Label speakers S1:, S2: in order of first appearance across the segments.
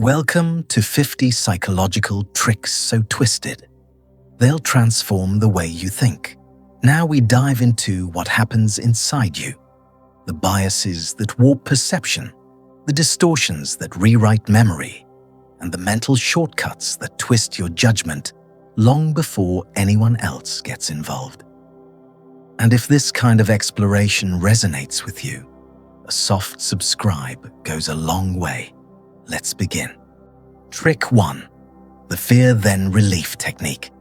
S1: Welcome to 50 Psychological Tricks So Twisted. They'll transform the way you think. Now we dive into what happens inside you. The biases that warp perception, the distortions that rewrite memory, and the mental shortcuts that twist your judgment long before anyone else gets involved. And if this kind of exploration resonates with you, a soft subscribe goes a long way. Let's begin. Trick 1. The fear then relief technique.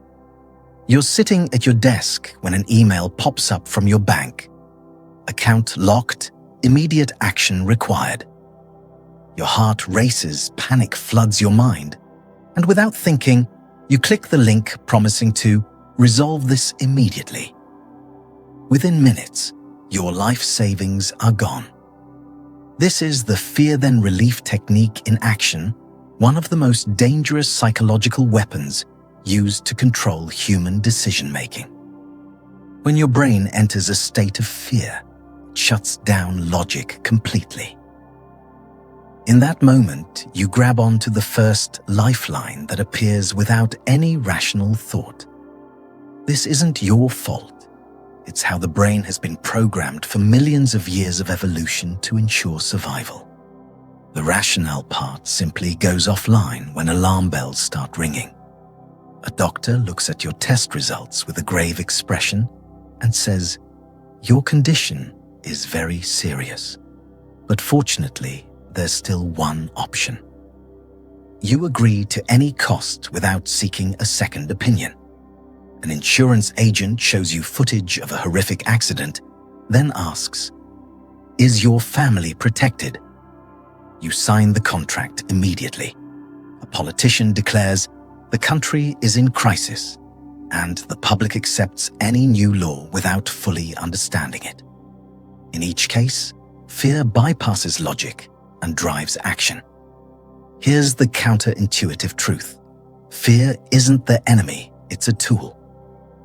S1: You're sitting at your desk when an email pops up from your bank. Account locked, immediate action required. Your heart races, panic floods your mind, and without thinking, you click the link promising to resolve this immediately. Within minutes, your life savings are gone. This is the fear then relief technique in action, one of the most dangerous psychological weapons used to control human decision-making. When your brain enters a state of fear, it shuts down logic completely. In that moment, you grab onto the first lifeline that appears without any rational thought. This isn't your fault. It's how the brain has been programmed for millions of years of evolution to ensure survival. The rationale part simply goes offline when alarm bells start ringing. A doctor looks at your test results with a grave expression and says, "Your condition is very serious." But fortunately, there's still one option. You agree to any cost without seeking a second opinion. An insurance agent shows you footage of a horrific accident, then asks, "Is your family protected?" You sign the contract immediately. A politician declares the country is in crisis, and the public accepts any new law without fully understanding it. In each case, fear bypasses logic and drives action. Here's the counterintuitive truth. Fear isn't the enemy, it's a tool.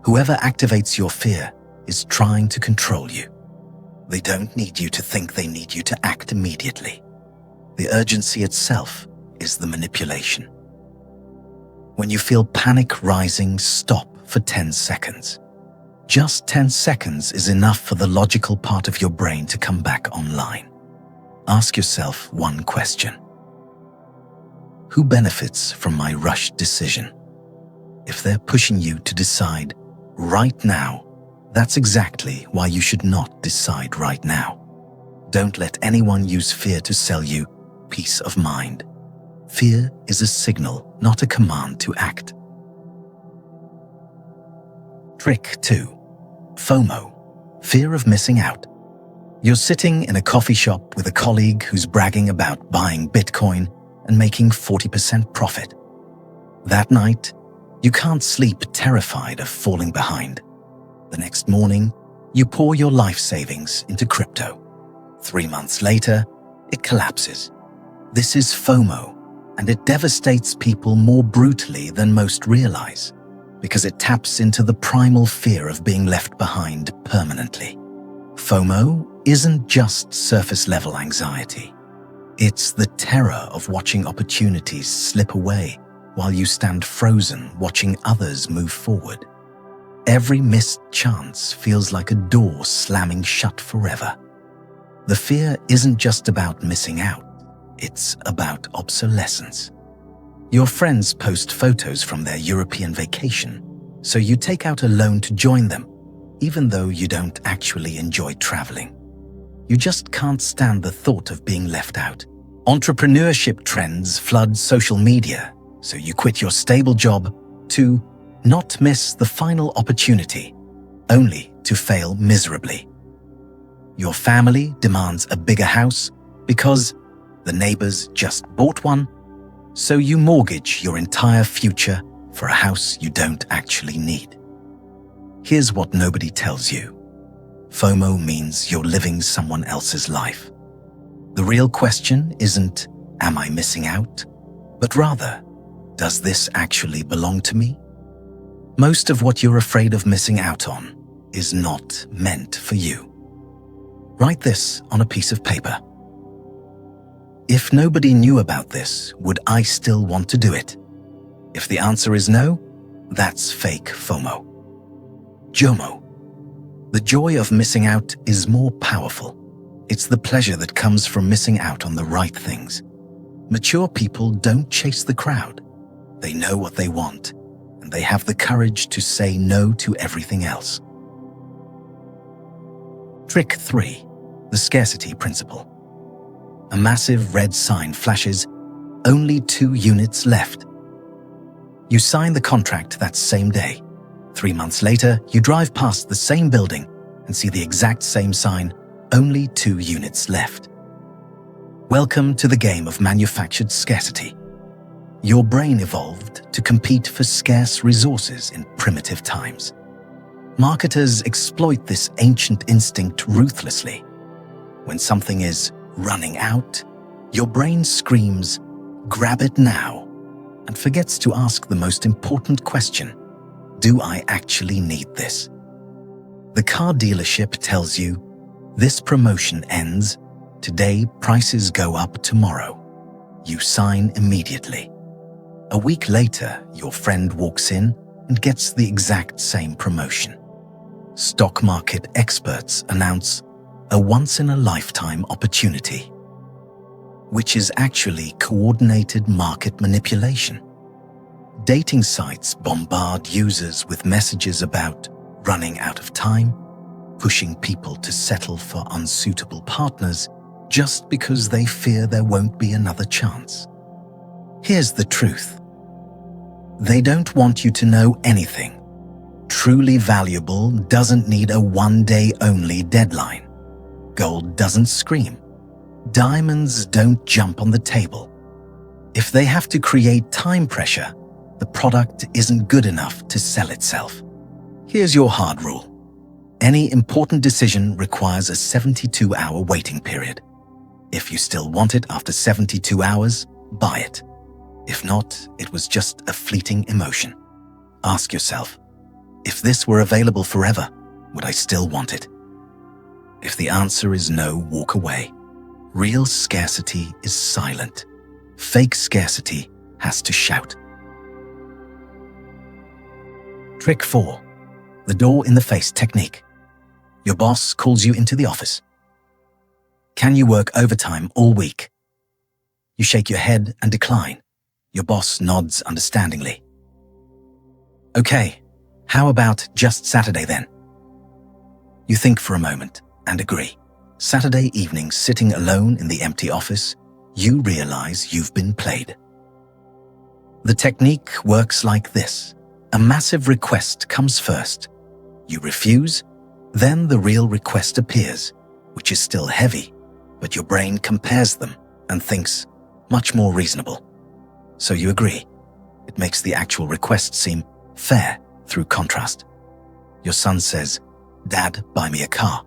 S1: Whoever activates your fear is trying to control you. They don't need you to think, they need you to act immediately. The urgency itself is the manipulation. When you feel panic rising, stop for 10 seconds. Just 10 seconds is enough for the logical part of your brain to come back online. Ask yourself one question. Who benefits from my rushed decision? If they're pushing you to decide right now, that's exactly why you should not decide right now. Don't let anyone use fear to sell you peace of mind. Fear is a signal, not a command to act. Trick 2. FOMO, fear of missing out. You're sitting in a coffee shop with a colleague who's bragging about buying Bitcoin and making 40% profit. That night, you can't sleep, terrified of falling behind. The next morning, you pour your life savings into crypto. 3 months later, it collapses. This is FOMO, and it devastates people more brutally than most realize, because it taps into the primal fear of being left behind permanently. FOMO isn't just surface-level anxiety. It's the terror of watching opportunities slip away while you stand frozen watching others move forward. Every missed chance feels like a door slamming shut forever. The fear isn't just about missing out, it's about obsolescence. Your friends post photos from their European vacation, so you take out a loan to join them, even though you don't actually enjoy traveling. You just can't stand the thought of being left out. Entrepreneurship trends flood social media, so you quit your stable job to not miss the final opportunity, only to fail miserably. Your family demands a bigger house because the neighbors just bought one, so you mortgage your entire future for a house you don't actually need. Here's what nobody tells you. FOMO means you're living someone else's life. The real question isn't, am I missing out? But rather, does this actually belong to me? Most of what you're afraid of missing out on is not meant for you. Write this on a piece of paper. If nobody knew about this, would I still want to do it? If the answer is no, that's fake FOMO. JOMO. The joy of missing out is more powerful. It's the pleasure that comes from missing out on the right things. Mature people don't chase the crowd. They know what they want, and they have the courage to say no to everything else. Trick 3. The scarcity principle. A massive red sign flashes, only 2 units left. You sign the contract that same day. 3 months later, you drive past the same building and see the exact same sign, only 2 units left. Welcome to the game of manufactured scarcity. Your brain evolved to compete for scarce resources in primitive times. Marketers exploit this ancient instinct ruthlessly. When something is running out, your brain screams, "Grab it now," and forgets to ask the most important question: do I actually need this? The car dealership tells you, this promotion ends, today prices go up tomorrow. You sign immediately. A week later, your friend walks in and gets the exact same promotion. Stock market experts announce a once-in-a-lifetime opportunity, which is actually coordinated market manipulation. Dating sites bombard users with messages about running out of time, pushing people to settle for unsuitable partners just because they fear there won't be another chance. Here's the truth. They don't want you to know anything. Truly valuable doesn't need a one-day-only deadline. Gold doesn't scream. Diamonds don't jump on the table. If they have to create time pressure, the product isn't good enough to sell itself. Here's your hard rule. Any important decision requires a 72-hour waiting period. If you still want it after 72 hours, buy it. If not, it was just a fleeting emotion. Ask yourself, if this were available forever, would I still want it? If the answer is no, walk away. Real scarcity is silent. Fake scarcity has to shout. Trick 4. The door-in-the-face technique. Your boss calls you into the office. Can you work overtime all week? You shake your head and decline. Your boss nods understandingly. Okay, how about just Saturday then? You think for a moment and agree. Saturday evening, sitting alone in the empty office, you realize you've been played. The technique works like this. A massive request comes first. You refuse, then the real request appears, which is still heavy, but your brain compares them and thinks, much more reasonable. So you agree. It makes the actual request seem fair through contrast. Your son says, "Dad, buy me a car."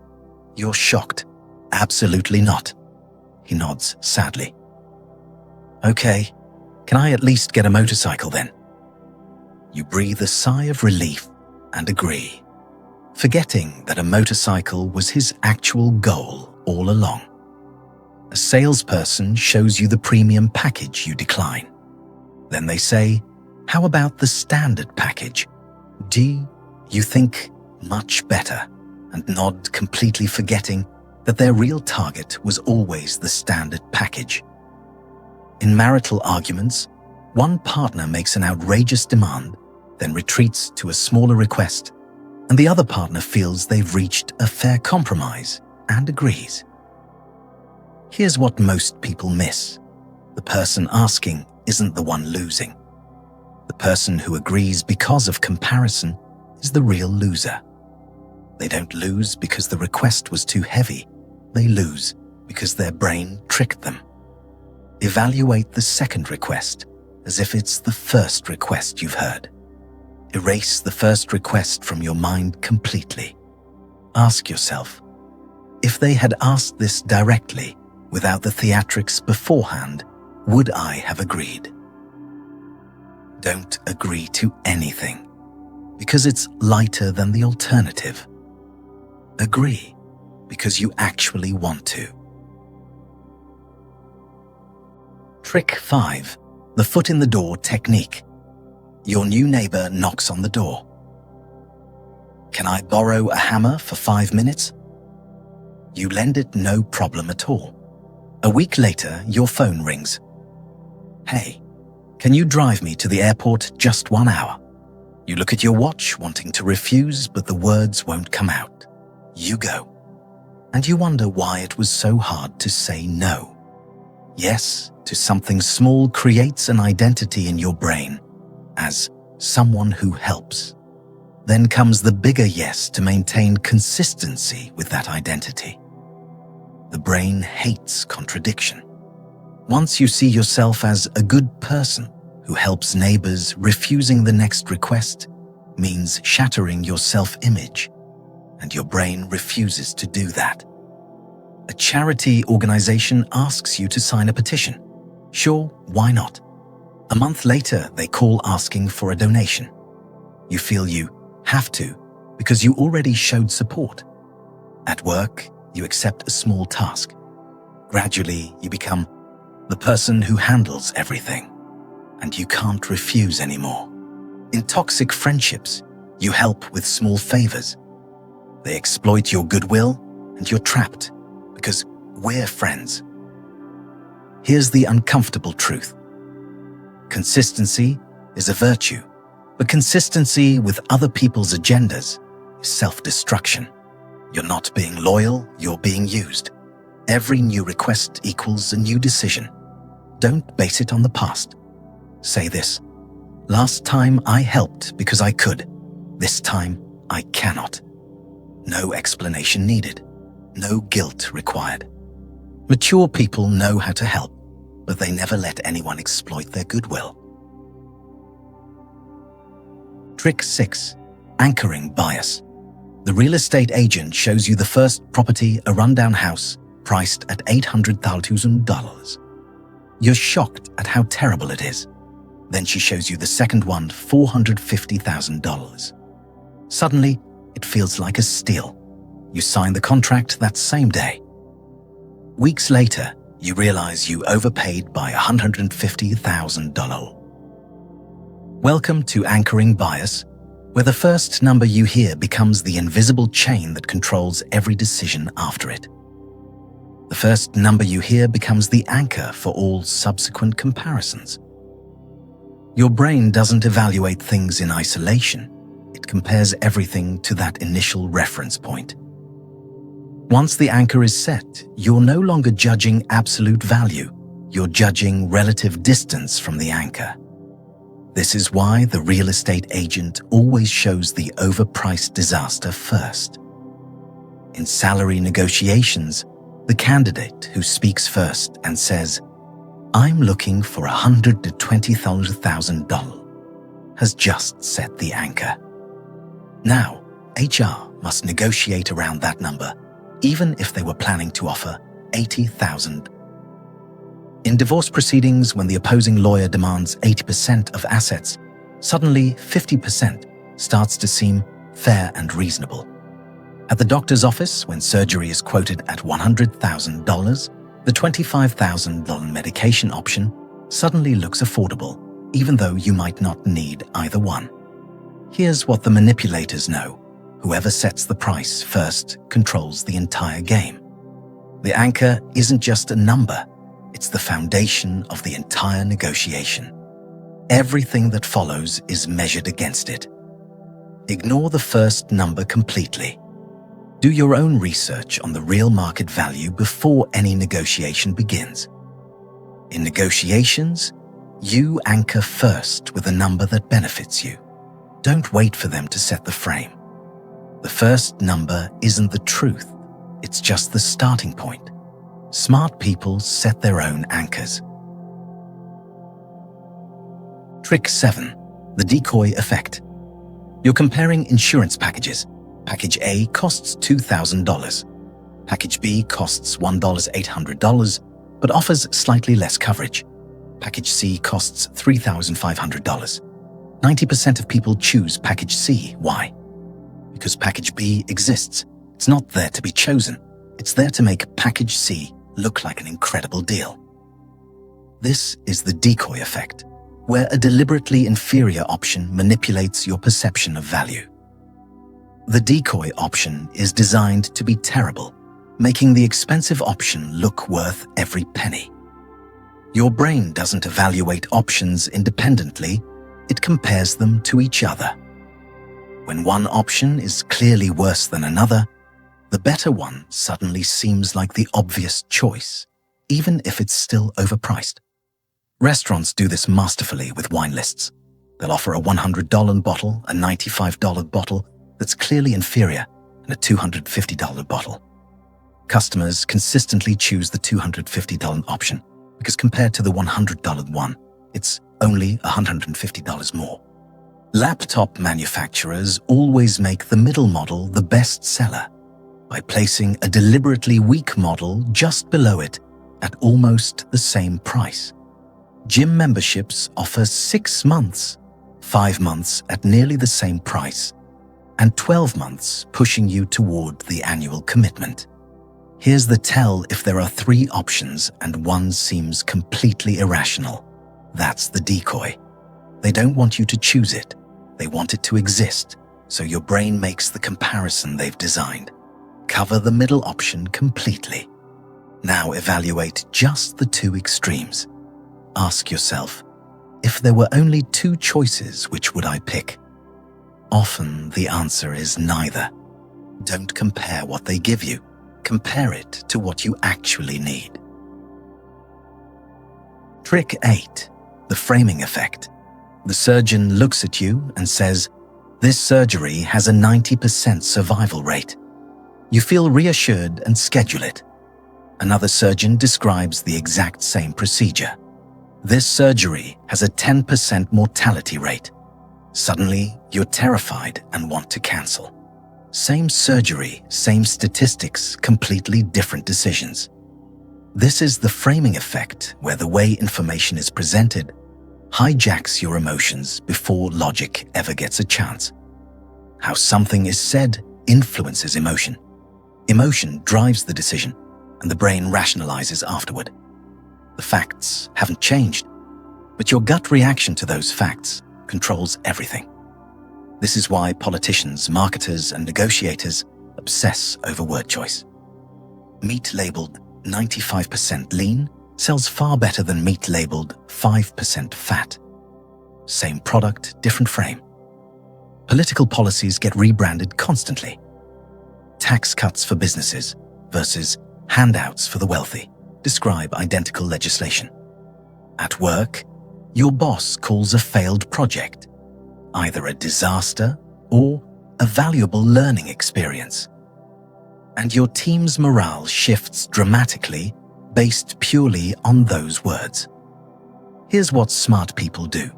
S1: You're shocked. Absolutely not. He nods sadly. Okay, can I at least get a motorcycle then? You breathe a sigh of relief and agree, forgetting that a motorcycle was his actual goal all along. A salesperson shows you the premium package you decline. Then they say, how about the standard package? You think much better and nod, completely forgetting that their real target was always the standard package. In marital arguments, one partner makes an outrageous demand, then retreats to a smaller request, and the other partner feels they've reached a fair compromise and agrees. Here's what most people miss. The person asking isn't the one losing. The person who agrees because of comparison is the real loser. They don't lose because the request was too heavy. They lose because their brain tricked them. Evaluate the second request as if it's the first request you've heard. Erase the first request from your mind completely. Ask yourself, if they had asked this directly, without the theatrics beforehand, would I have agreed? Don't agree to anything, because it's lighter than the alternative. Agree, because you actually want to. Trick 5. The foot in the door technique. Your new neighbor knocks on the door. Can I borrow a hammer for 5 minutes? You lend it no problem at all. A week later, your phone rings. Hey, can you drive me to the airport just 1 hour? You look at your watch, wanting to refuse, but the words won't come out. You go. And you wonder why it was so hard to say no. Yes to something small creates an identity in your brain as someone who helps. Then comes the bigger yes to maintain consistency with that identity. The brain hates contradiction. Once you see yourself as a good person who helps neighbors, refusing the next request means shattering your self-image, and your brain refuses to do that. A charity organization asks you to sign a petition. Sure, why not? A month later, they call asking for a donation. You feel you have to because you already showed support. At work, you accept a small task. Gradually, you become the person who handles everything, and you can't refuse anymore. In toxic friendships, you help with small favors. They exploit your goodwill, and you're trapped because we're friends. Here's the uncomfortable truth. Consistency is a virtue, but consistency with other people's agendas is self-destruction. You're not being loyal, you're being used. Every new request equals a new decision. Don't base it on the past. Say this: last time I helped because I could. This time I cannot. No explanation needed. No guilt required. Mature people know how to help, but they never let anyone exploit their goodwill. Trick 6. Anchoring bias. The real estate agent shows you the first property, a rundown house, priced at $800,000. You're shocked at how terrible it is. Then she shows you the second one, $450,000. Suddenly, it feels like a steal. You sign the contract that same day. Weeks later, you realize you overpaid by $150,000. Welcome to anchoring bias, where the first number you hear becomes the invisible chain that controls every decision after it. The first number you hear becomes the anchor for all subsequent comparisons. Your brain doesn't evaluate things in isolation. It compares everything to that initial reference point. Once the anchor is set, you're no longer judging absolute value. You're judging relative distance from the anchor. This is why the real estate agent always shows the overpriced disaster first. In salary negotiations, the candidate who speaks first and says, "I'm looking for $120,000, has just set the anchor. Now, HR must negotiate around that number, even if they were planning to offer $80,000. In divorce proceedings, when the opposing lawyer demands 80% of assets, suddenly 50% starts to seem fair and reasonable. At the doctor's office, when surgery is quoted at $100,000, the $25,000 medication option suddenly looks affordable, even though you might not need either one. Here's what the manipulators know. Whoever sets the price first controls the entire game. The anchor isn't just a number, it's the foundation of the entire negotiation. Everything that follows is measured against it. Ignore the first number completely. Do your own research on the real market value before any negotiation begins. In negotiations, you anchor first with a number that benefits you. Don't wait for them to set the frame. The first number isn't the truth, it's just the starting point. Smart people set their own anchors. Trick 7. The decoy effect. You're comparing insurance packages. Package A costs $2,000. Package B costs $1,800, but offers slightly less coverage. Package C costs $3,500. 90% of people choose Package C. Why? Because Package B exists. It's not there to be chosen. It's there to make Package C look like an incredible deal. This is the decoy effect, where a deliberately inferior option manipulates your perception of value. The decoy option is designed to be terrible, making the expensive option look worth every penny. Your brain doesn't evaluate options independently, it compares them to each other. When one option is clearly worse than another, the better one suddenly seems like the obvious choice, even if it's still overpriced. Restaurants do this masterfully with wine lists. They'll offer a $100 bottle, a $95 bottle that's clearly inferior, and a $250 bottle. Customers consistently choose the $250 option because compared to the $100 one, it's only $150 more. Laptop manufacturers always make the middle model the best seller by placing a deliberately weak model just below it at almost the same price. Gym memberships offer 6 months, 5 months at nearly the same price, and 12 months pushing you toward the annual commitment. Here's the tell if there are 3 options and one seems completely irrational. That's the decoy. They don't want you to choose it. They want it to exist, so your brain makes the comparison they've designed. Cover the middle option completely. Now evaluate just the 2 extremes. Ask yourself, if there were only 2 choices, which would I pick? Often the answer is neither. Don't compare what they give you. Compare it to what you actually need. Trick 8. The framing effect. The surgeon looks at you and says, "This surgery has a 90% survival rate." You feel reassured and schedule it. Another surgeon describes the exact same procedure. "This surgery has a 10% mortality rate." Suddenly, you're terrified and want to cancel. Same surgery, same statistics, completely different decisions. This is the framing effect, where the way information is presented hijacks your emotions before logic ever gets a chance. How something is said influences emotion. Emotion drives the decision, and the brain rationalizes afterward. The facts haven't changed, but your gut reaction to those facts controls everything. This is why politicians, marketers, and negotiators obsess over word choice. Meat labeled 95% lean sells far better than meat labeled 5% fat. Same product, different frame. Political policies get rebranded constantly. Tax cuts for businesses versus handouts for the wealthy describe identical legislation. At work, your boss calls a failed project either a disaster or a valuable learning experience. And your team's morale shifts dramatically based purely on those words. Here's what smart people do.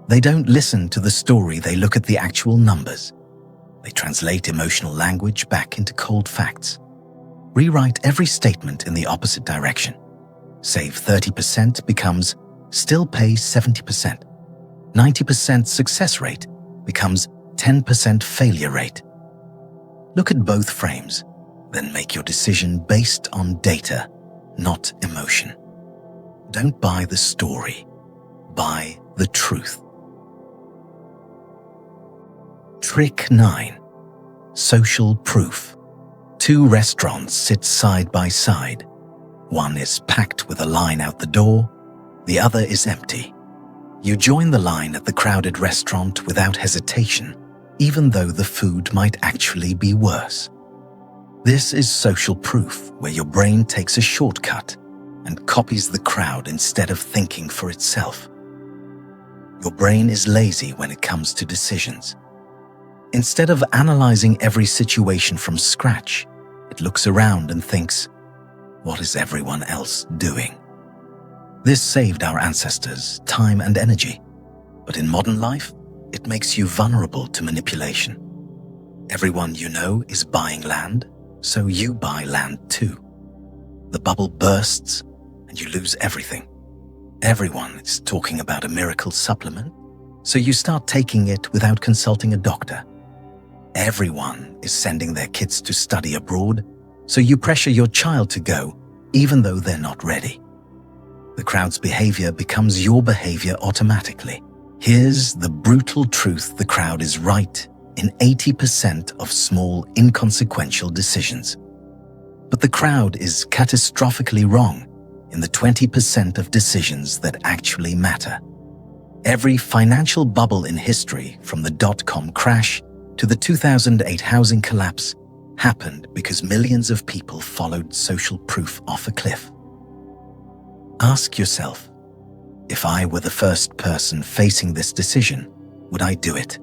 S1: They don't listen to the story, they look at the actual numbers. They translate emotional language back into cold facts. Rewrite every statement in the opposite direction. Save 30% becomes still pay 70%. 90% success rate becomes 10% failure rate. Look at both frames, then make your decision based on data, not emotion. Don't buy the story, buy the truth. Trick 9. Social proof. 2 restaurants sit side by side. One is packed with a line out the door, the other is empty. You join the line at the crowded restaurant without hesitation, even though the food might actually be worse. This is social proof, where your brain takes a shortcut and copies the crowd instead of thinking for itself. Your brain is lazy when it comes to decisions. Instead of analyzing every situation from scratch, it looks around and thinks, what is everyone else doing? This saved our ancestors time and energy, but in modern life, it makes you vulnerable to manipulation. Everyone you know is buying land, so you buy land too. The bubble bursts and you lose everything. Everyone is talking about a miracle supplement, so you start taking it without consulting a doctor. Everyone is sending their kids to study abroad, so you pressure your child to go even though they're not ready. The crowd's behavior becomes your behavior automatically. Here's the brutal truth: the crowd is right in 80% of small, inconsequential decisions. But the crowd is catastrophically wrong in the 20% of decisions that actually matter. Every financial bubble in history, from the dot-com crash to the 2008 housing collapse, happened because millions of people followed social proof off a cliff. Ask yourself, if I were the first person facing this decision, would I do it?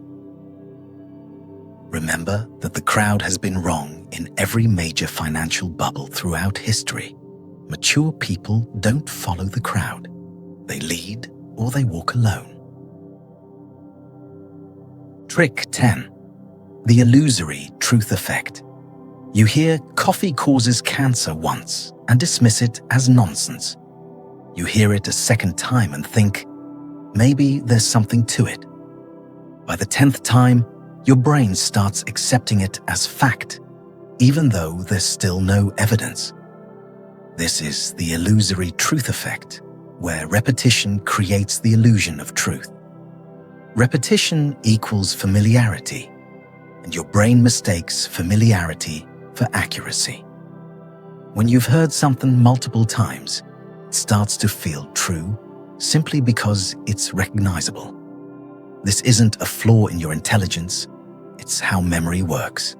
S1: Remember that the crowd has been wrong in every major financial bubble throughout history. Mature people don't follow the crowd. They lead or they walk alone. Trick 10. The illusory truth effect. You hear coffee causes cancer once and dismiss it as nonsense. You hear it a second time and think, maybe there's something to it. By the 10th time, your brain starts accepting it as fact, even though there's still no evidence. This is the illusory truth effect, where repetition creates the illusion of truth. Repetition equals familiarity, and your brain mistakes familiarity for accuracy. When you've heard something multiple times, it starts to feel true simply because it's recognizable. This isn't a flaw in your intelligence, it's how memory works.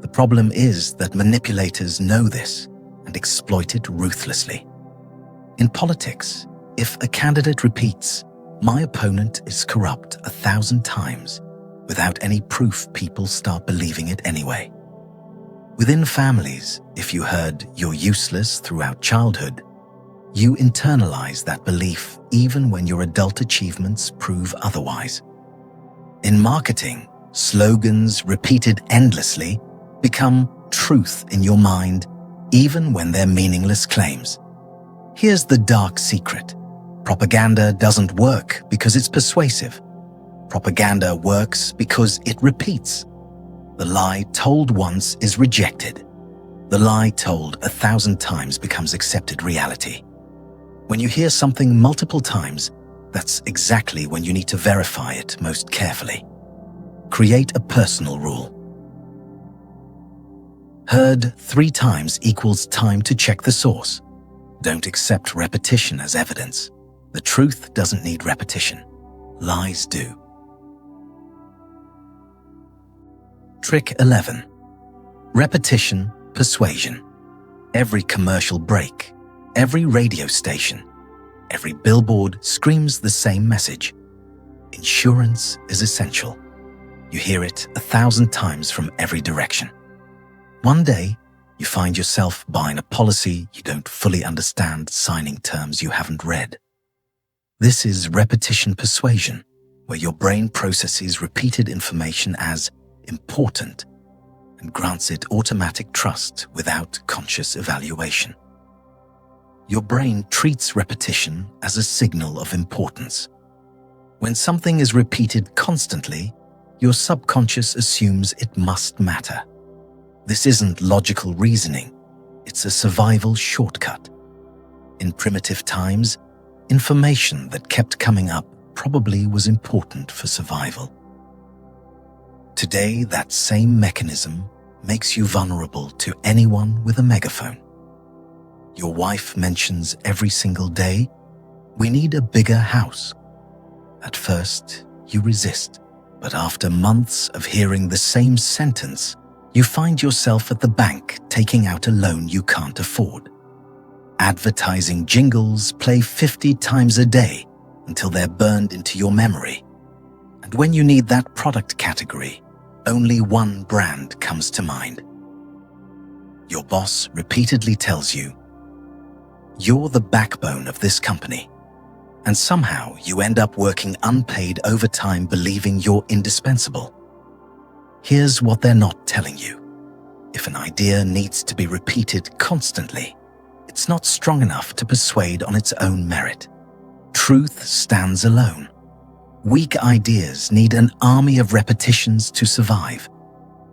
S1: The problem is that manipulators know this and exploit it ruthlessly. In politics, if a candidate repeats, "My opponent is corrupt," 1,000 times, without any proof, people start believing it anyway. Within families, if you heard "you're useless" throughout childhood, you internalize that belief even when your adult achievements prove otherwise. In marketing, slogans repeated endlessly become truth in your mind even when they're meaningless claims. Here's the dark secret. Propaganda doesn't work because it's persuasive. Propaganda works because it repeats. The lie told once is rejected. The lie told 1,000 times becomes accepted reality. When you hear something multiple times, that's exactly when you need to verify it most carefully. Create a personal rule. Heard 3 times equals time to check the source. Don't accept repetition as evidence. The truth doesn't need repetition. Lies do. Trick 11. Repetition, persuasion. Every commercial break, every radio station, every billboard screams the same message. Insurance is essential. You hear it 1,000 times from every direction. One day, you find yourself buying a policy you don't fully understand, signing terms you haven't read. This is repetition persuasion, where your brain processes repeated information as important and grants it automatic trust without conscious evaluation. Your brain treats repetition as a signal of importance. When something is repeated constantly, your subconscious assumes it must matter. This isn't logical reasoning, it's a survival shortcut. In primitive times, information that kept coming up probably was important for survival. Today, that same mechanism makes you vulnerable to anyone with a megaphone. Your wife mentions every single day, "We need a bigger house." At first, you resist, but after months of hearing the same sentence, you find yourself at the bank taking out a loan you can't afford. Advertising jingles play 50 times a day until they're burned into your memory. And when you need that product category, only one brand comes to mind. Your boss repeatedly tells you, "You're the backbone of this company." And somehow you end up working unpaid overtime believing you're indispensable. Here's what they're not telling you. If an idea needs to be repeated constantly, it's not strong enough to persuade on its own merit. Truth stands alone. Weak ideas need an army of repetitions to survive.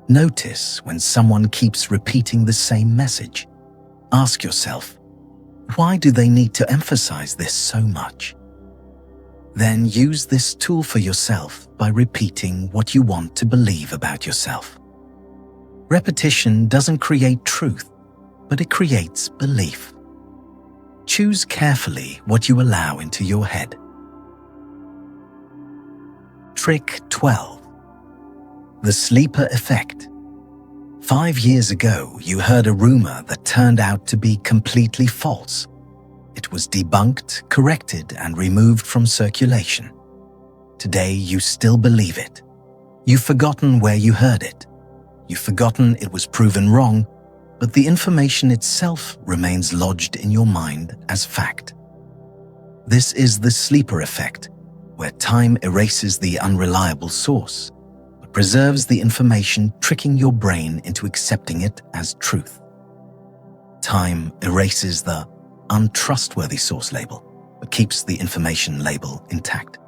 S1: Notice when someone keeps repeating the same message. Ask yourself, Why do they need to emphasize this so much? Then use this tool for yourself by repeating what you want to believe about yourself. Repetition doesn't create truth, but it creates belief. Choose carefully what you allow into your head. Trick 12. The sleeper effect. 5 years ago, you heard a rumor that turned out to be completely false. It was debunked, corrected, and removed from circulation. Today, you still believe it. You've forgotten where you heard it. You've forgotten it was proven wrong, but the information itself remains lodged in your mind as fact. This is the sleeper effect, where time erases the unreliable source, but preserves the information, tricking your brain into accepting it as truth. Time erases the untrustworthy source label, but keeps the information label intact.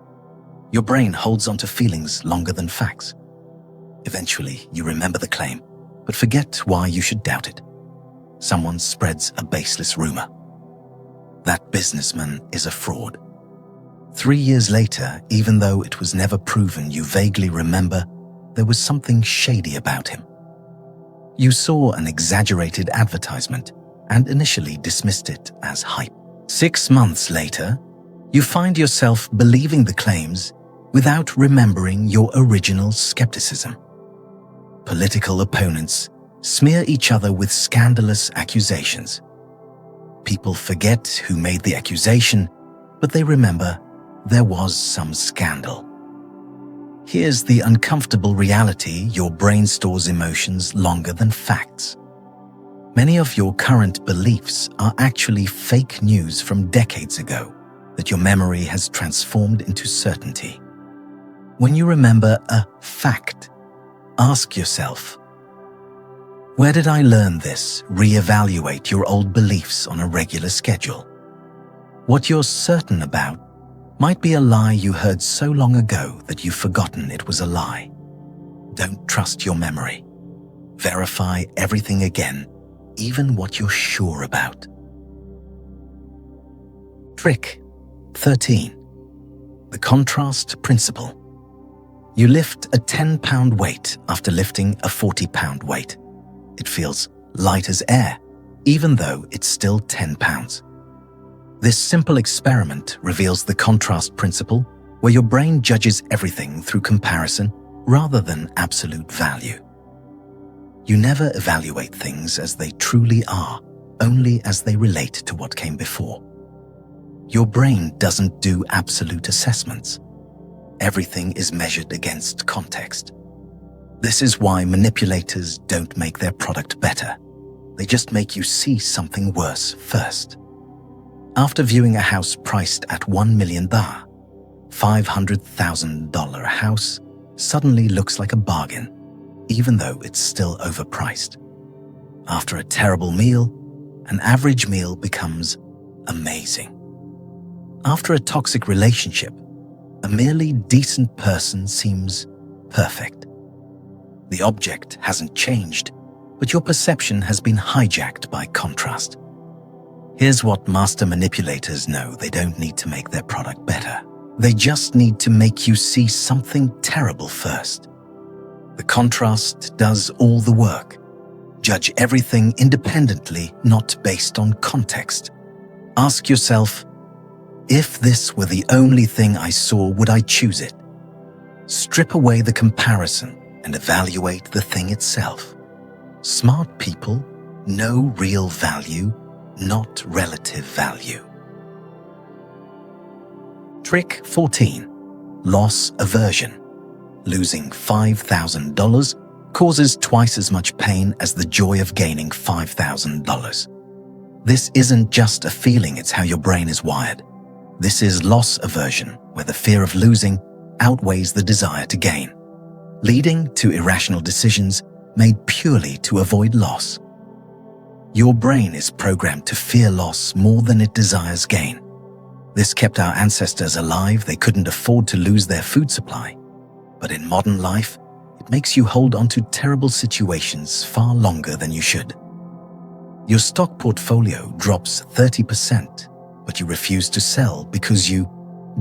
S1: Your brain holds onto feelings longer than facts. Eventually, you remember the claim, but forget why you should doubt it. Someone spreads a baseless rumor. That businessman is a fraud. 3 years later, even though it was never proven, you vaguely remember there was something shady about him. You saw an exaggerated advertisement and initially dismissed it as hype. 6 months later, you find yourself believing the claims without remembering your original skepticism. Political opponents smear each other with scandalous accusations. People forget who made the accusation, but they remember there was some scandal. Here's the uncomfortable reality: your brain stores emotions longer than facts. Many of your current beliefs are actually fake news from decades ago that your memory has transformed into certainty. When you remember a fact, ask yourself, where did I learn this? Reevaluate your old beliefs on a regular schedule. What you're certain about might be a lie you heard so long ago that you've forgotten it was a lie. Don't trust your memory. Verify everything again, even what you're sure about. Trick 13. The contrast principle. You lift a 10-pound weight after lifting a 40-pound weight. It feels light as air, even though it's still 10 pounds. This simple experiment reveals the contrast principle, where your brain judges everything through comparison rather than absolute value. You never evaluate things as they truly are, only as they relate to what came before. Your brain doesn't do absolute assessments. Everything is measured against context. This is why manipulators don't make their product better. They just make you see something worse first. After viewing a house priced at $1 million, $500,000 house suddenly looks like a bargain, even though it's still overpriced. After a terrible meal, an average meal becomes amazing. After a toxic relationship, a merely decent person seems perfect. The object hasn't changed, but your perception has been hijacked by contrast. Here's what master manipulators know: they don't need to make their product better. They just need to make you see something terrible first. The contrast does all the work. Judge everything independently, not based on context. Ask yourself, if this were the only thing I saw, would I choose it? Strip away the comparison and evaluate the thing itself. Smart people know real value, not relative value. Trick 14. Loss aversion. Losing $5,000 causes twice as much pain as the joy of gaining $5,000. This isn't just a feeling, it's how your brain is wired. This is loss aversion, where the fear of losing outweighs the desire to gain, leading to irrational decisions made purely to avoid loss. Your brain is programmed to fear loss more than it desires gain. This kept our ancestors alive. They couldn't afford to lose their food supply. But in modern life, it makes you hold on to terrible situations far longer than you should. Your stock portfolio drops 30%, but you refuse to sell because you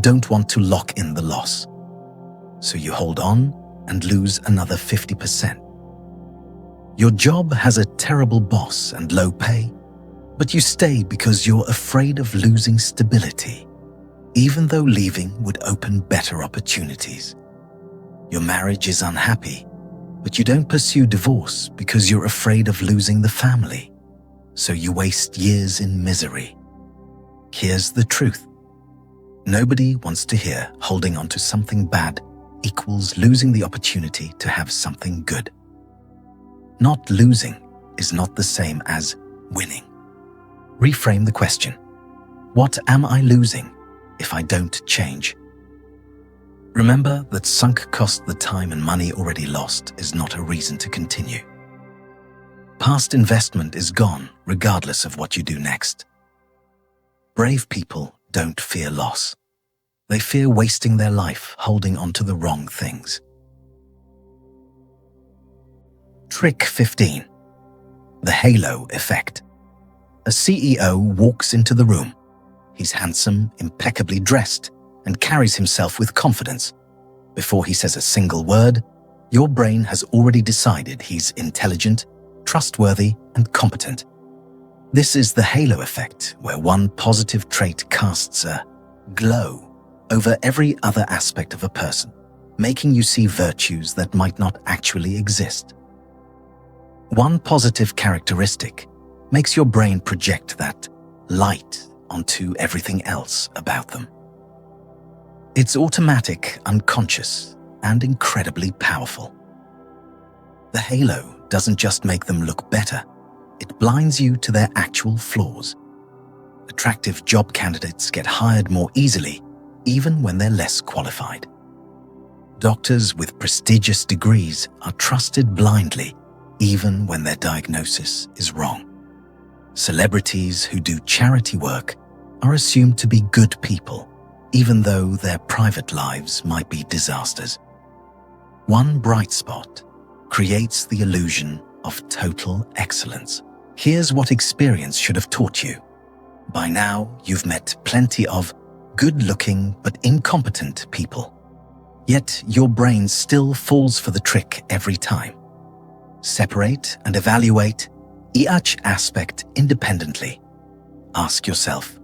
S1: don't want to lock in the loss. So you hold on and lose another 50%. Your job has a terrible boss and low pay, but you stay because you're afraid of losing stability, even though leaving would open better opportunities. Your marriage is unhappy, but you don't pursue divorce because you're afraid of losing the family, so you waste years in misery. Here's the truth. Nobody wants to hear holding on to something bad equals losing the opportunity to have something good. Not losing is not the same as winning. Reframe the question. What am I losing if I don't change? Remember that sunk cost, the time and money already lost, is not a reason to continue. Past investment is gone regardless of what you do next. Brave people don't fear loss. They fear wasting their life holding on to the wrong things. Trick 15. The halo effect. A CEO walks into the room. He's handsome, impeccably dressed, and carries himself with confidence. Before he says a single word, your brain has already decided he's intelligent, trustworthy, and competent. This is the halo effect, where one positive trait casts a glow over every other aspect of a person, making you see virtues that might not actually exist. One positive characteristic makes your brain project that light onto everything else about them. It's automatic, unconscious, and incredibly powerful. The halo doesn't just make them look better, it blinds you to their actual flaws. Attractive job candidates get hired more easily, even when they're less qualified. Doctors with prestigious degrees are trusted blindly, even when their diagnosis is wrong. Celebrities who do charity work are assumed to be good people, even though their private lives might be disasters. One bright spot creates the illusion of total excellence. Here's what experience should have taught you. By now, you've met plenty of good-looking but incompetent people. Yet your brain still falls for the trick every time. Separate and evaluate each aspect independently. Ask yourself,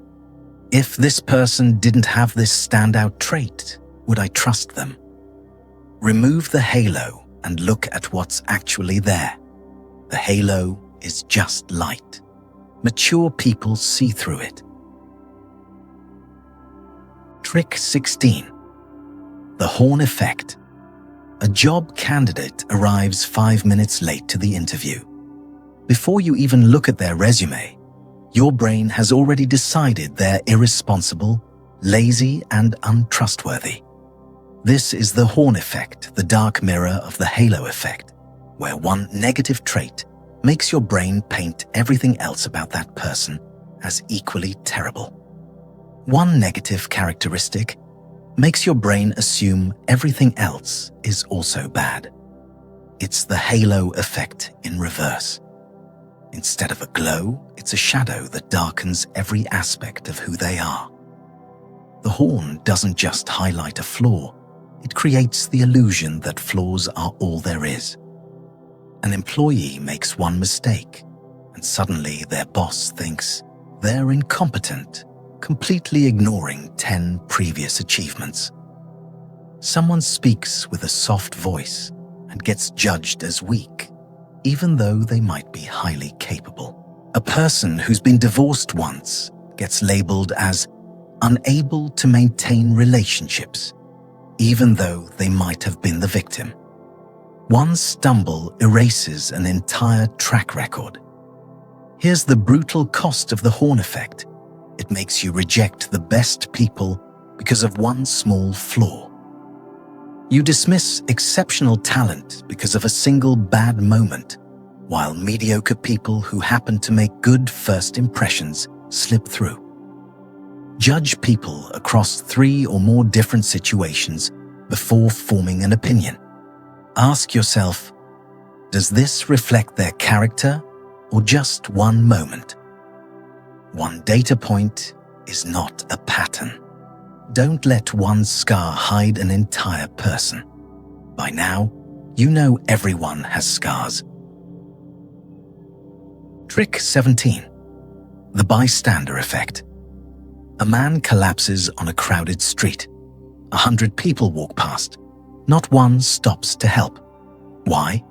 S1: if this person didn't have this standout trait, would I trust them? Remove the halo and look at what's actually there. The halo is just light. Mature people see through it. Trick 16. The horn effect. A job candidate arrives 5 minutes late to the interview. Before you even look at their resume, your brain has already decided they're irresponsible, lazy, and untrustworthy. This is the horn effect, the dark mirror of the halo effect, where one negative trait makes your brain paint everything else about that person as equally terrible. One negative characteristic makes your brain assume everything else is also bad. It's the halo effect in reverse. Instead of a glow, it's a shadow that darkens every aspect of who they are. The horn doesn't just highlight a flaw, it creates the illusion that flaws are all there is. An employee makes one mistake, and suddenly their boss thinks they're incompetent, completely ignoring 10 previous achievements. Someone speaks with a soft voice and gets judged as weak, even though they might be highly capable. A person who's been divorced once gets labeled as unable to maintain relationships, even though they might have been the victim. One stumble erases an entire track record. Here's the brutal cost of the horn effect. It makes you reject the best people because of one small flaw. You dismiss exceptional talent because of a single bad moment, while mediocre people who happen to make good first impressions slip through. Judge people across 3 or more different situations before forming an opinion. Ask yourself, does this reflect their character or just one moment. One data point is not a pattern. Don't let one scar hide an entire person. By now, you know everyone has scars. Trick 17. The bystander effect. A man collapses on a crowded street. 100 people walk past. Not one stops to help. Why?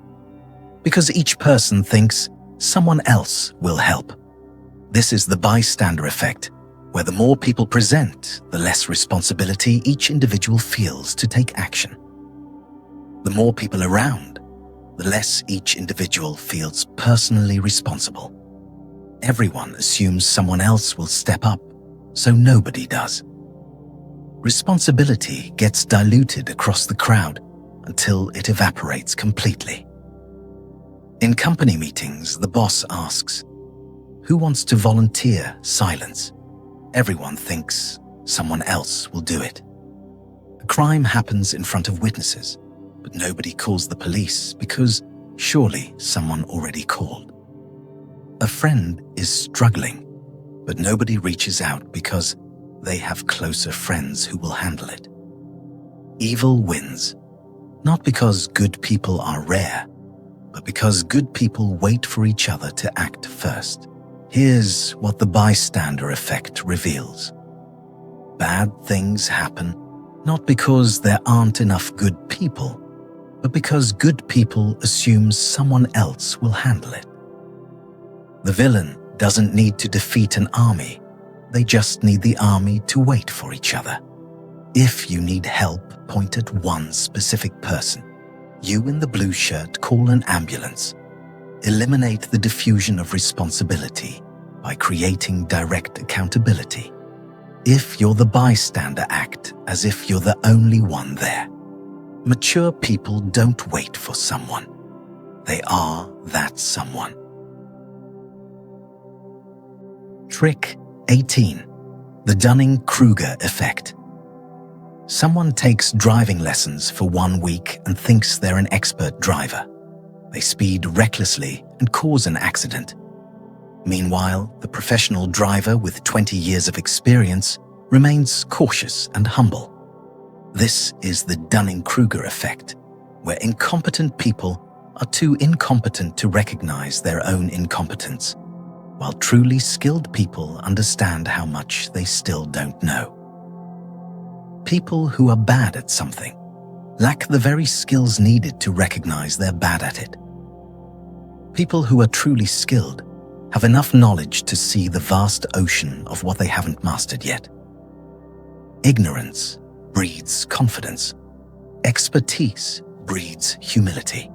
S1: Because each person thinks someone else will help. This is the bystander effect, where the more people present, the less responsibility each individual feels to take action. The more people around, the less each individual feels personally responsible. Everyone assumes someone else will step up, so nobody does. Responsibility gets diluted across the crowd until it evaporates completely. In company meetings, the boss asks, "Who wants to volunteer silence?" Everyone thinks someone else will do it. A crime happens in front of witnesses, but nobody calls the police because surely someone already called. A friend is struggling, but nobody reaches out because they have closer friends who will handle it. Evil wins, not because good people are rare, but because good people wait for each other to act first. Here's what the bystander effect reveals. Bad things happen not because there aren't enough good people, but because good people assume someone else will handle it. The villain doesn't need to defeat an army, they just need the army to wait for each other. If you need help, point at one specific person. You in the blue shirt call an ambulance. Eliminate the diffusion of responsibility by creating direct accountability. If you're the bystander, act as if you're the only one there. Mature people don't wait for someone. They are that someone. Trick 18. The Dunning-Kruger effect. Someone takes driving lessons for 1 week and thinks they're an expert driver. They speed recklessly and cause an accident. Meanwhile, the professional driver with 20 years of experience remains cautious and humble. This is the Dunning-Kruger effect, where incompetent people are too incompetent to recognize their own incompetence, while truly skilled people understand how much they still don't know. People who are bad at something lack the very skills needed to recognize they're bad at it. People who are truly skilled have enough knowledge to see the vast ocean of what they haven't mastered yet. Ignorance breeds confidence. Expertise breeds humility.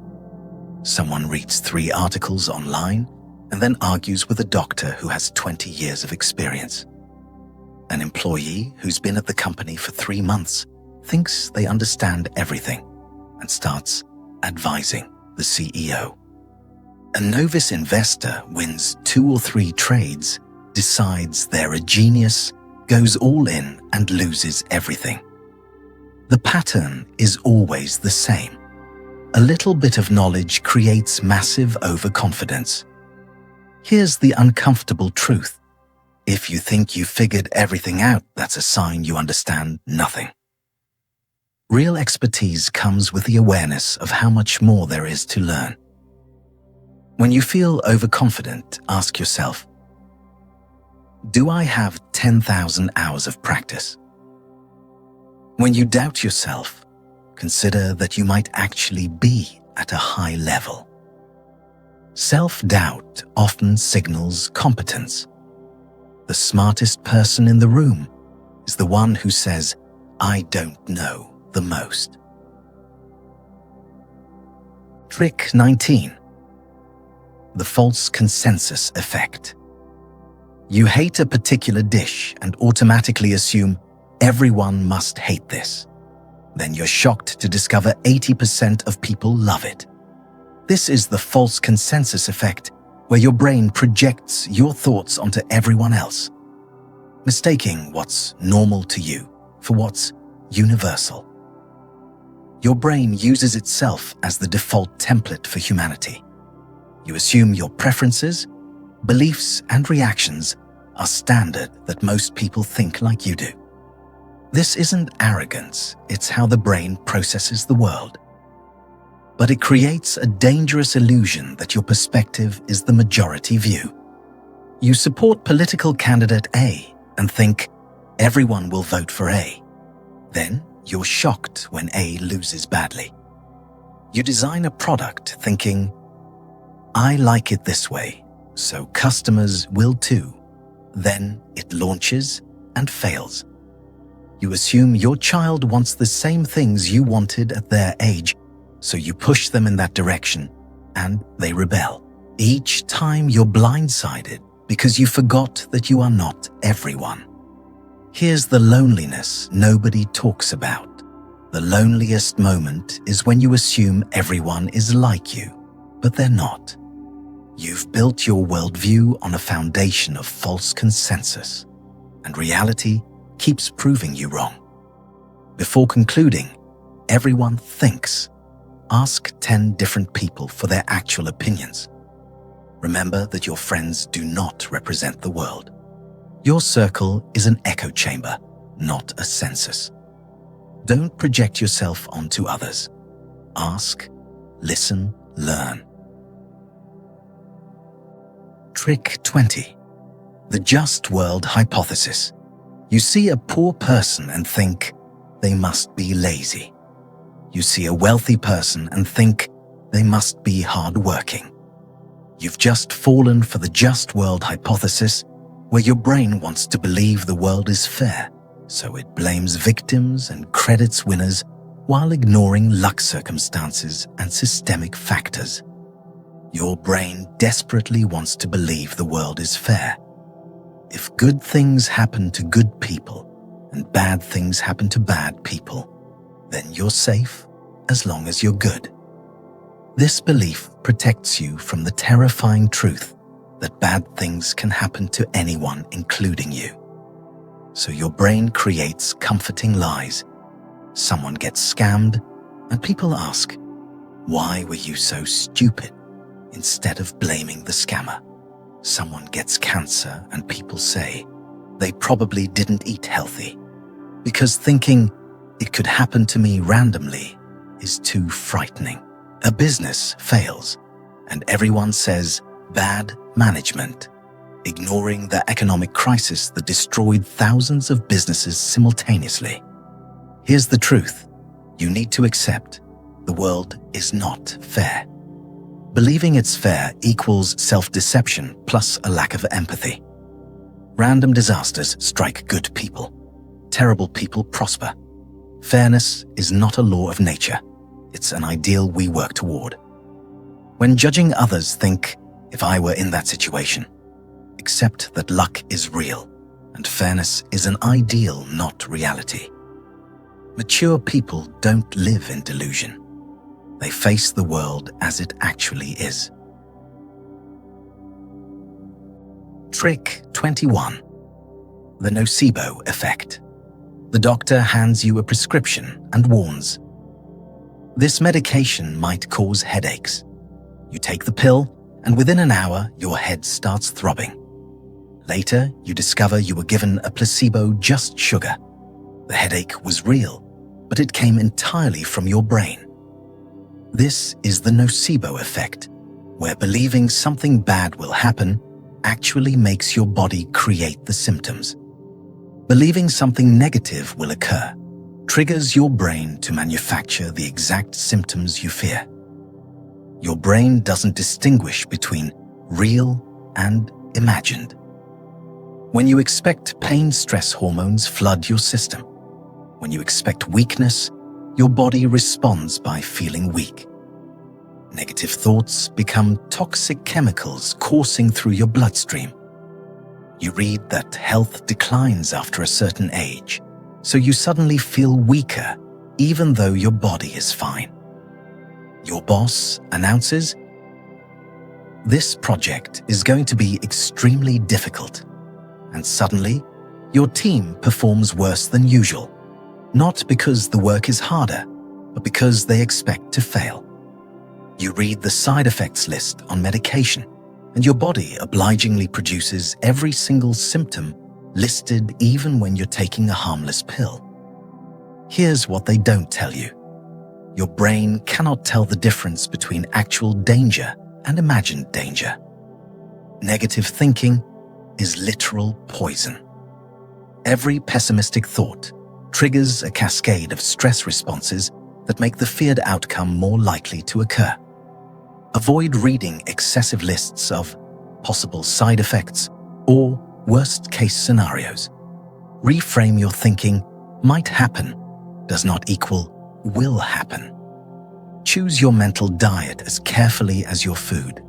S1: Someone reads 3 articles online and then argues with a doctor who has 20 years of experience. An employee who's been at the company for 3 months thinks they understand everything and starts advising the CEO. A novice investor wins 2 or 3 trades, decides they're a genius, goes all in and loses everything. The pattern is always the same. A little bit of knowledge creates massive overconfidence. Here's the uncomfortable truth. If you think you figured everything out, that's a sign you understand nothing. Real expertise comes with the awareness of how much more there is to learn. When you feel overconfident, ask yourself, do I have 10,000 hours of practice? When you doubt yourself, consider that you might actually be at a high level. Self-doubt often signals competence. The smartest person in the room is the one who says, "I don't know the most." Trick 19. The false consensus effect. You hate a particular dish and automatically assume everyone must hate this. Then you're shocked to discover 80% of people love it. This is the false consensus effect, where your brain projects your thoughts onto everyone else, mistaking what's normal to you for what's universal. Your brain uses itself as the default template for humanity. You assume your preferences Beliefs and reactions are standard that most people think like you do. This isn't arrogance, it's how the brain processes the world. But it creates a dangerous illusion that your perspective is the majority view. You support political candidate A and think everyone will vote for A. Then you're shocked when A loses badly. You design a product thinking, I like it this way, so customers will too. Then it launches and fails. You assume your child wants the same things you wanted at their age, so you push them in that direction, and they rebel. Each time you're blindsided because you forgot that you are not everyone. Here's the loneliness nobody talks about. The loneliest moment is when you assume everyone is like you, but they're not. You've built your worldview on a foundation of false consensus, and reality keeps proving you wrong. Before concluding, everyone thinks. Ask 10 different people for their actual opinions. Remember that your friends do not represent the world. Your circle is an echo chamber, not a census. Don't project yourself onto others. Ask, listen, learn. Trick 20. The just world hypothesis. You see a poor person and think they must be lazy. You see a wealthy person and think they must be hardworking. You've just fallen for the just world hypothesis, where your brain wants to believe the world is fair, so it blames victims and credits winners while ignoring luck circumstances and systemic factors. Your brain desperately wants to believe the world is fair. If good things happen to good people and bad things happen to bad people, then you're safe as long as you're good. This belief protects you from the terrifying truth that bad things can happen to anyone, including you. So your brain creates comforting lies. Someone gets scammed, and people ask, "Why were you so stupid?" instead of blaming the scammer. Someone gets cancer, and people say, "They probably didn't eat healthy," because thinking it could happen to me randomly is too frightening. A business fails, and everyone says, "Bad management," ignoring the economic crisis that destroyed thousands of businesses simultaneously. Here's the truth. You need to accept the world is not fair. Believing it's fair equals self-deception plus a lack of empathy. Random disasters strike good people. Terrible people prosper. Fairness is not a law of nature. It's an ideal we work toward. When judging others, think, if I were in that situation. Accept that luck is real, and fairness is an ideal, not reality. Mature people don't live in delusion. They face the world as it actually is. Trick 21. The Nocebo effect. The doctor hands you a prescription and warns, this medication might cause headaches. You take the pill, and within an hour, your head starts throbbing. Later, you discover you were given a placebo just sugar. The headache was real, but it came entirely from your brain. This is the nocebo effect, where believing something bad will happen actually makes your body create the symptoms. Believing something negative will occur triggers your brain to manufacture the exact symptoms you fear. Your brain doesn't distinguish between real and imagined. When you expect pain, stress hormones flood your system. When you expect weakness, your body responds by feeling weak. Negative thoughts become toxic chemicals coursing through your bloodstream. You read that health declines after a certain age, so you suddenly feel weaker even though your body is fine. Your boss announces, this project is going to be extremely difficult, and suddenly your team performs worse than usual, not because the work is harder, but because they expect to fail. You read the side effects list on medication, and your body obligingly produces every single symptom listed even when you're taking a harmless pill. Here's what they don't tell you. Your brain cannot tell the difference between actual danger and imagined danger. Negative thinking is literal poison. Every pessimistic thought triggers a cascade of stress responses that make the feared outcome more likely to occur. Avoid reading excessive lists of possible side effects or worst-case scenarios. Reframe your thinking, might happen, does not equal will happen. Choose your mental diet as carefully as your food.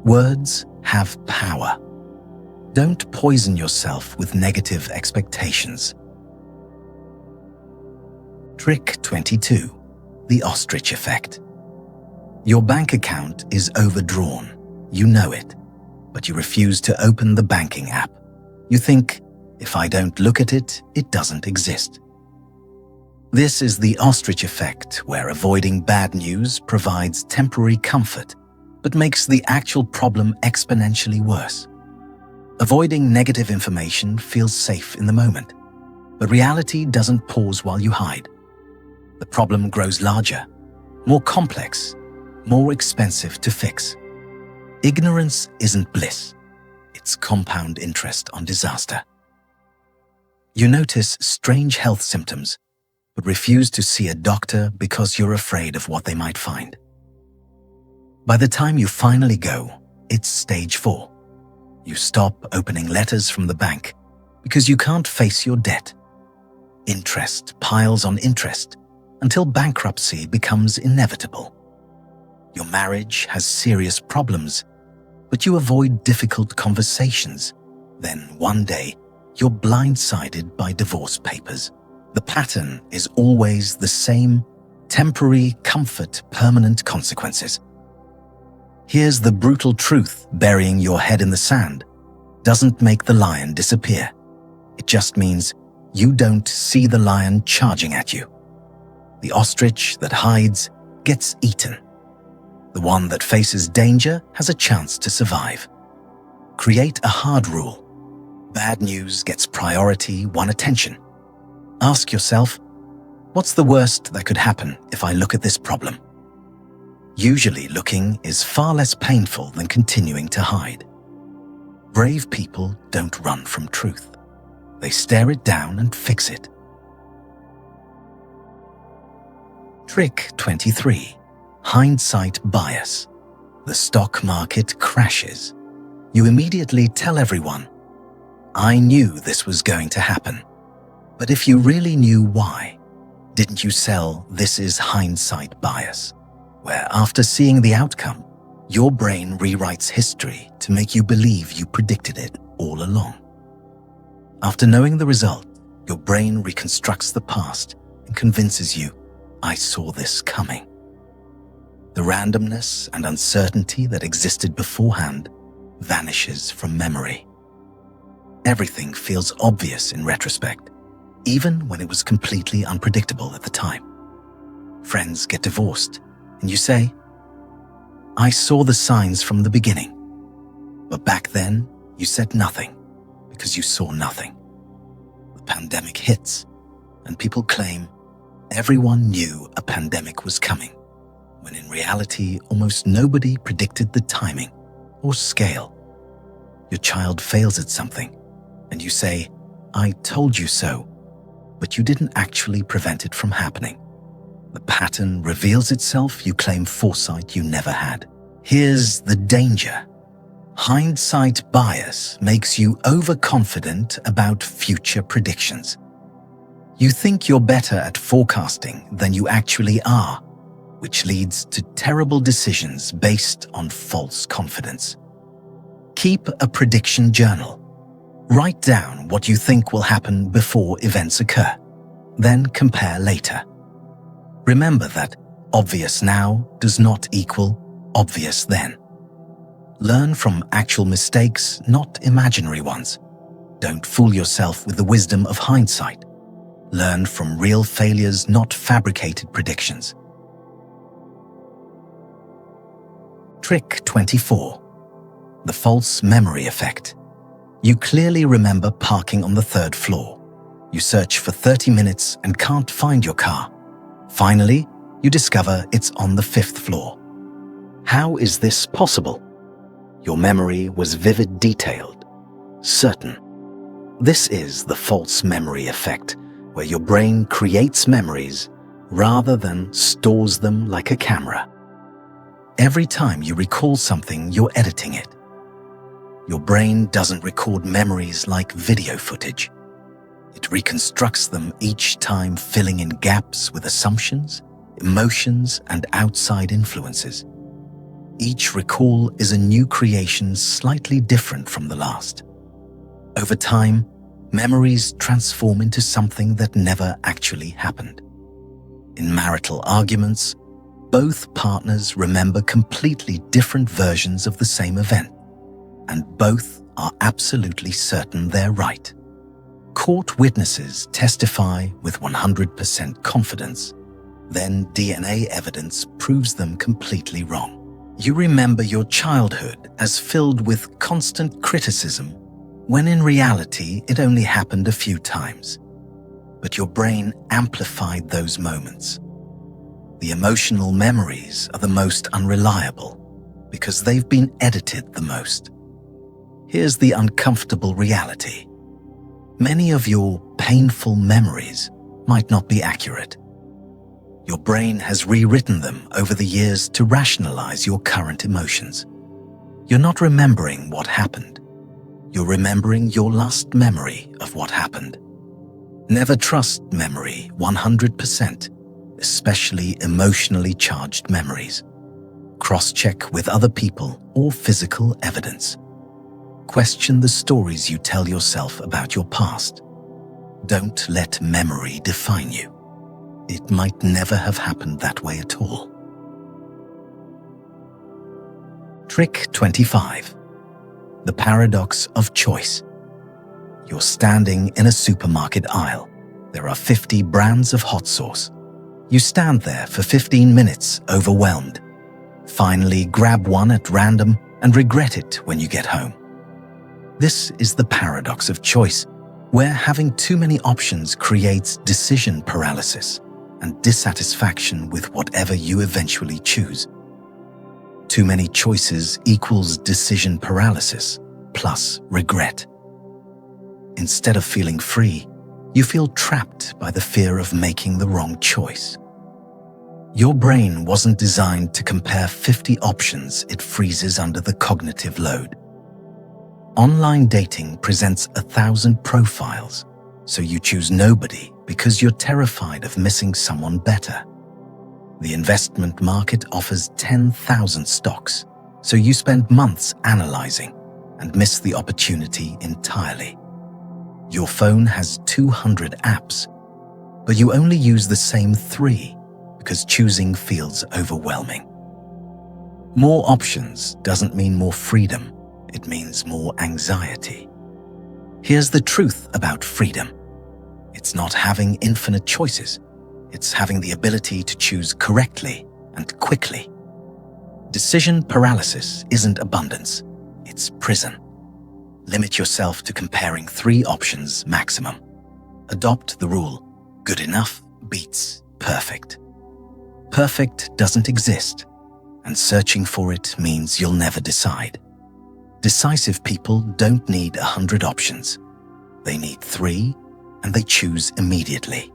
S1: Words have power. Don't poison yourself with negative expectations. Trick 22. The Ostrich Effect. Your bank account is overdrawn. You know it, but you refuse to open the banking app. You think, if I don't look at it, it doesn't exist. This is the ostrich effect, where avoiding bad news provides temporary comfort, but makes the actual problem exponentially worse. Avoiding negative information feels safe in the moment, but reality doesn't pause while you hide. The problem grows larger, more complex, more expensive to fix. Ignorance isn't bliss. It's compound interest on disaster. You notice strange health symptoms, but refuse to see a doctor because you're afraid of what they might find. By the time you finally go, it's stage 4. You stop opening letters from the bank because you can't face your debt. Interest piles on interest until bankruptcy becomes inevitable. Your marriage has serious problems, but you avoid difficult conversations. Then one day, you're blindsided by divorce papers. The pattern is always the same: temporary comfort, permanent consequences. Here's the brutal truth: burying your head in the sand doesn't make the lion disappear. It just means you don't see the lion charging at you. The ostrich that hides gets eaten. The one that faces danger has a chance to survive. Create a hard rule. Bad news gets priority 1 attention. Ask yourself, what's the worst that could happen if I look at this problem? Usually looking is far less painful than continuing to hide. Brave people don't run from truth. They stare it down and fix it. Trick 23. Hindsight bias. The stock market crashes. You immediately tell everyone, I knew this was going to happen. But if you really knew why, didn't you sell "this is hindsight bias," where after seeing the outcome, your brain rewrites history to make you believe you predicted it all along? After knowing the result, your brain reconstructs the past and convinces you, I saw this coming. The randomness and uncertainty that existed beforehand vanishes from memory. Everything feels obvious in retrospect, even when it was completely unpredictable at the time. Friends get divorced, and you say, I saw the signs from the beginning. But back then, you said nothing because you saw nothing. The pandemic hits, and people claim everyone knew a pandemic was coming, when in reality, almost nobody predicted the timing or scale. Your child fails at something, and you say, I told you so, but you didn't actually prevent it from happening. The pattern reveals itself, you claim foresight you never had. Here's the danger. Hindsight bias makes you overconfident about future predictions. You think you're better at forecasting than you actually are, which leads to terrible decisions based on false confidence. Keep a prediction journal. Write down what you think will happen before events occur, then compare later. Remember that obvious now does not equal obvious then. Learn from actual mistakes, not imaginary ones. Don't fool yourself with the wisdom of hindsight. Learn from real failures, not fabricated predictions. Trick 24. The false memory effect. You clearly remember parking on the 3rd floor. You search for 30 minutes and can't find your car. Finally, you discover it's on the 5th floor. How is this possible? Your memory was vivid, detailed, certain. This is the false memory effect, where your brain creates memories rather than stores them like a camera. Every time you recall something, you're editing it. Your brain doesn't record memories like video footage. It reconstructs them each time, filling in gaps with assumptions, emotions, and outside influences. Each recall is a new creation, slightly different from the last. Over time, memories transform into something that never actually happened. In marital arguments, both partners remember completely different versions of the same event, and both are absolutely certain they're right. Court witnesses testify with 100% confidence. Then DNA evidence proves them completely wrong. You remember your childhood as filled with constant criticism, when in reality it only happened a few times. But your brain amplified those moments. The emotional memories are the most unreliable because they've been edited the most. Here's the uncomfortable reality. Many of your painful memories might not be accurate. Your brain has rewritten them over the years to rationalize your current emotions. You're not remembering what happened. You're remembering your last memory of what happened. Never trust memory 100%, especially emotionally charged memories. Cross-check with other people or physical evidence. Question the stories you tell yourself about your past. Don't let memory define you. It might never have happened that way at all. Trick 25. The paradox of choice. You're standing in a supermarket aisle. There are 50 brands of hot sauce. You stand there for 15 minutes, overwhelmed. Finally, grab one at random and regret it when you get home. This is the paradox of choice, where having too many options creates decision paralysis and dissatisfaction with whatever you eventually choose. Too many choices equals decision paralysis plus regret. Instead of feeling free, you feel trapped by the fear of making the wrong choice. Your brain wasn't designed to compare 50 options. It freezes under the cognitive load. Online dating presents 1,000 profiles, so you choose nobody because you're terrified of missing someone better. The investment market offers 10,000 stocks, so you spend months analyzing and miss the opportunity entirely. Your phone has 200 apps, but you only use the same 3 because choosing feels overwhelming. More options doesn't mean more freedom. It means more anxiety. Here's the truth about freedom. It's not having infinite choices. It's having the ability to choose correctly and quickly. Decision paralysis isn't abundance. It's prison. Limit yourself to comparing 3 options maximum. Adopt the rule: good enough beats perfect. Perfect doesn't exist, and searching for it means you'll never decide. Decisive people don't need 100 options. They need 3, and they choose immediately.